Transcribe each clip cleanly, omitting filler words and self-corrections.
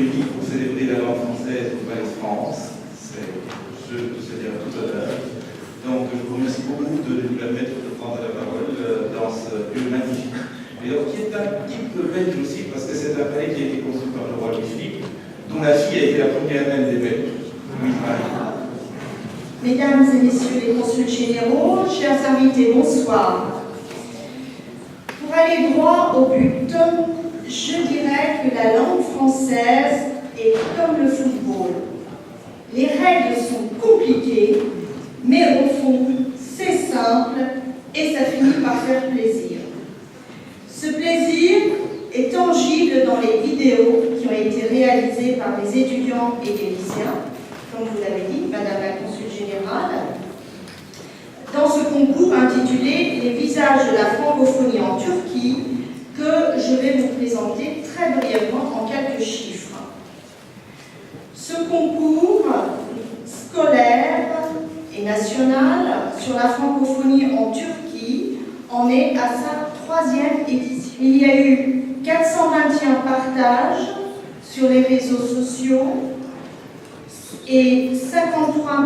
réunis pour célébrer la langue française au Palais de France. Je te dire tout à l'heure. Donc, je vous remercie beaucoup de nous permettre de prendre la parole dans ce lieu magnifique. Et donc, qui est un petit peu belge aussi, parce que c'est un palais qui a été construit par le roi Louis-Philippe, dont la fille a été la première reine des Belges, Louise-Marie. Mesdames et messieurs les consuls généraux, chers invités, bonsoir. Pour aller droit au but, je dirais que la langue française est comme le football. Les règles sont compliquées, mais au fond, c'est simple et ça finit par faire plaisir. Ce plaisir est tangible dans les vidéos qui ont été réalisées par les étudiants et les lycéens, comme vous l'avez dit, Madame la Consul Générale, dans ce concours intitulé « Les visages de la francophonie en Turquie » que je vais vous présenter très brièvement en quelques chiffres. Ce concours scolaire et national sur la francophonie en Turquie en est à sa 3e édition. Il y a eu 421 partages sur les réseaux sociaux et 53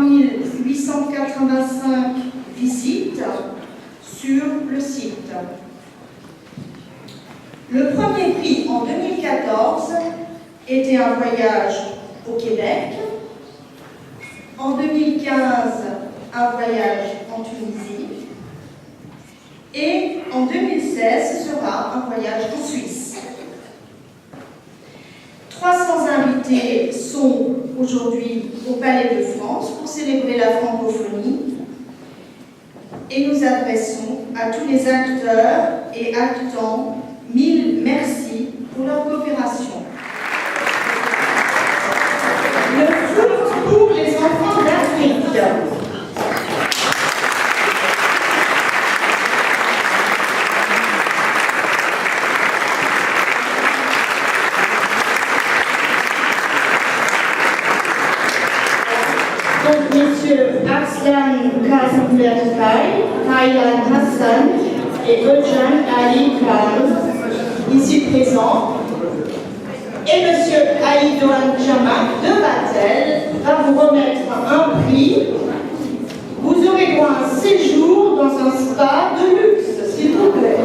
885 visites sur le site. Le premier prix en 2014 était un voyage au Québec. En 2015, un voyage en Tunisie. Et en 2016, ce sera un voyage en Suisse. 300 invités sont aujourd'hui au Palais de France pour célébrer la francophonie. Et nous adressons à tous les acteurs et actants 1000 merci pour leur coopération. Le foot pour les enfants d'Afrique. Donc, messieurs Arslan Kazımberkay, Taylan Hassan et Özcan Ali Khan, ici présents. Et M. Aïdouan Jamak de Vatel va vous remettre un prix. Vous aurez droit à un séjour dans un spa de luxe, s'il vous plaît.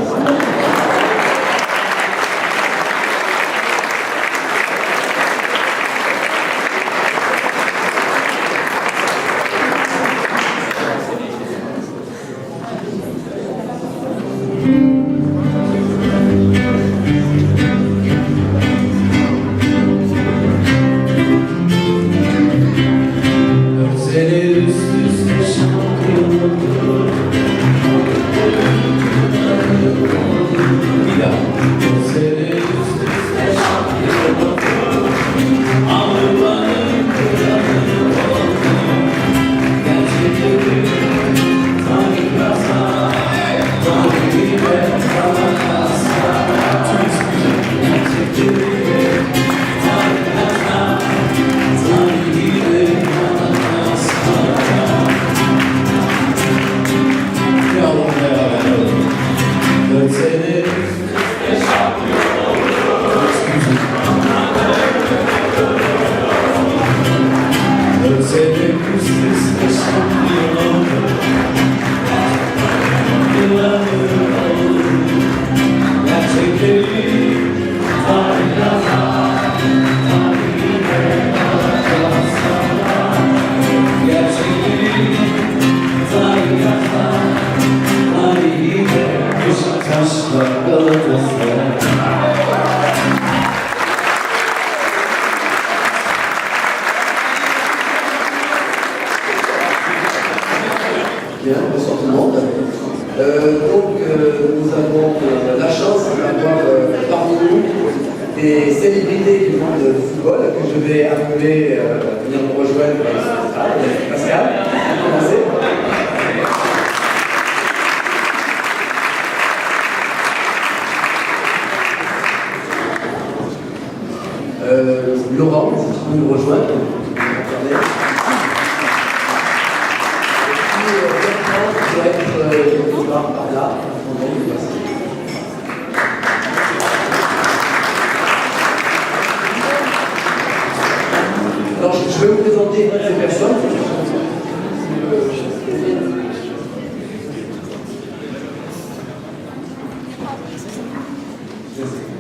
Bien, bonsoir tout le monde. Nous avons la chance d'avoir parmi nous des célébrités du monde du football que je vais appeler venir nous rejoindre dans ce stade. Pascal, vous commencez. Laurent, si tu peux nous rejoindre. Par là, Alors, je vais vous présenter ces personnes.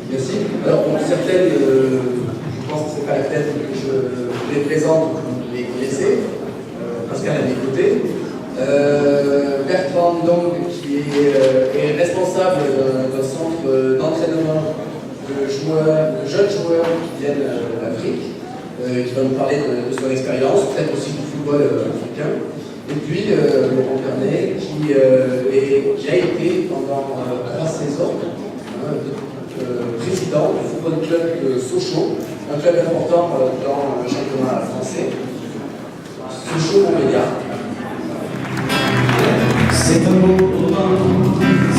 Merci. Alors, pour certaines, je pense que c'est pas la tête que je les présente, vous les connaissez. Pascal à mes côtés. Bertrand, donc, qui est responsable d'un centre d'entraînement de jeunes joueurs qui viennent d'Afrique, qui va nous parler de son expérience, peut-être aussi du football africain. Et puis Laurent Pernet, qui a été pendant 3 saisons président du football club de Sochaux, un club important dans le championnat français. Sochaux-Montbéliard. C'est un beau roman,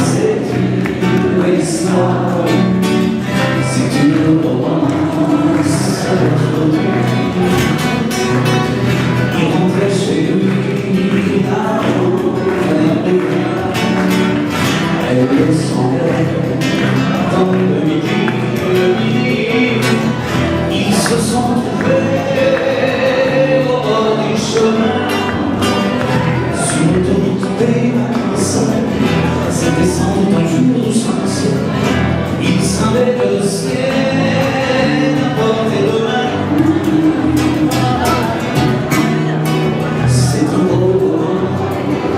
c'est une belle histoire, c'est une romance avec lui. Il rentrait chez lui à l'Amérique, elle le semblait dans le midi, ils se sont trouvés au bord du chemin. C'était sans doute un jour sans ciel. Il savait que le ciel apportait demain. C'est un beau roman,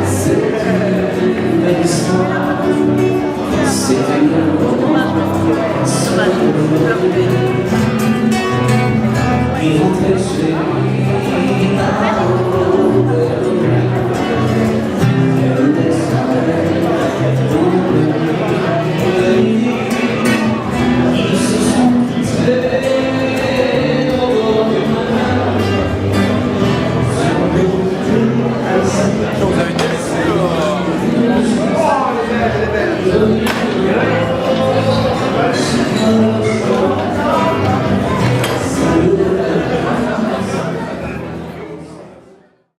c'est une belle histoire. C'est un roman, c'est un beau roman. Il rentrait chez lui.